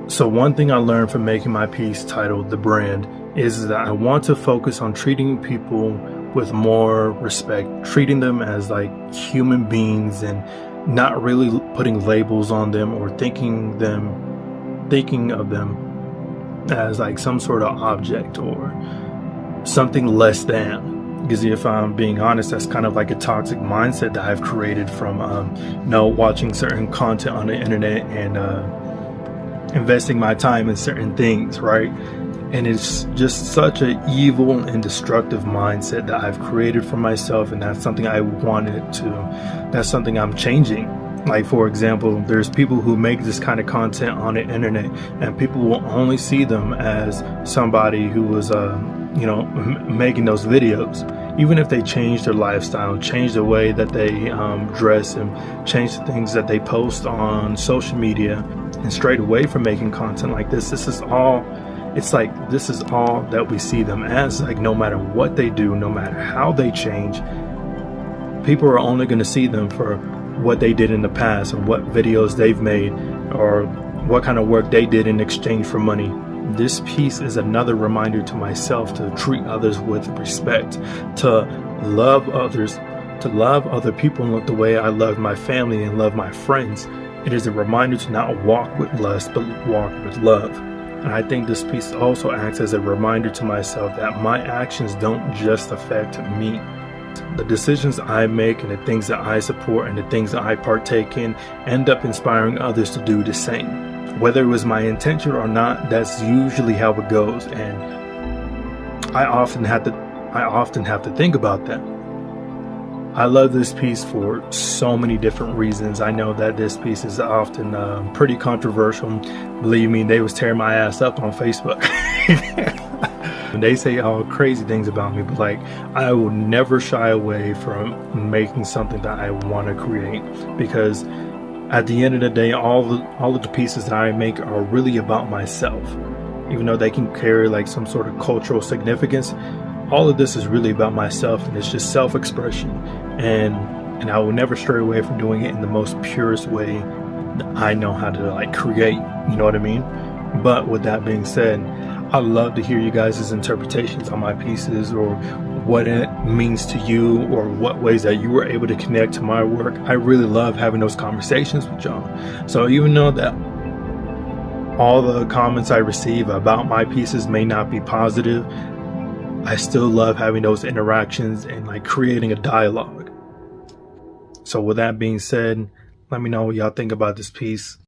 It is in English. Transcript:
So one thing I learned from making my piece titled The Brand is that I want to focus on treating people with more respect, treating them as like human beings and not really putting labels on them or thinking of them as like some sort of object or something less than. Because if I'm being honest, that's kind of like a toxic mindset that I've created from watching certain content on the internet and investing my time in certain things, right? And it's just such an evil and destructive mindset that I've created for myself, and that's something that's something I'm changing. Like, for example, there's people who make this kind of content on the internet, and people will only see them as somebody who was making those videos. Even if they change their lifestyle, change the way that they dress, and change the things that they post on social media, and straight away from making content like this is all that we see them as. Like, no matter what they do, no matter how they change, people are only going to see them for what they did in the past, or what videos they've made, or what kind of work they did in exchange for money. This piece is another reminder to myself to treat others with respect, to love others, to love other people the way I love my family and love my friends. It is a reminder to not walk with lust, but walk with love. And I think this piece also acts as a reminder to myself that my actions don't just affect me. The decisions I make and the things that I support and the things that I partake in end up inspiring others to do the same. Whether it was my intention or not, that's usually how it goes. And I often have to think about that. I love this piece for so many different reasons. I know that this piece is often pretty controversial. Believe me, they was tearing my ass up on Facebook. And they say all crazy things about me, but like, I will never shy away from making something that I want to create, because at the end of the day, all of the pieces that I make are really about myself. Even though they can carry like some sort of cultural significance, all of this is really about myself, and it's just self-expression. And I will never stray away from doing it in the most purest way that I know how to like create, you know what I mean? But with that being said, I love to hear you guys' interpretations on my pieces, or what it means to you, or what ways that you were able to connect to my work. I really love having those conversations with y'all. So even though that all the comments I receive about my pieces may not be positive, I still love having those interactions and like creating a dialogue. So with that being said, let me know what y'all think about this piece.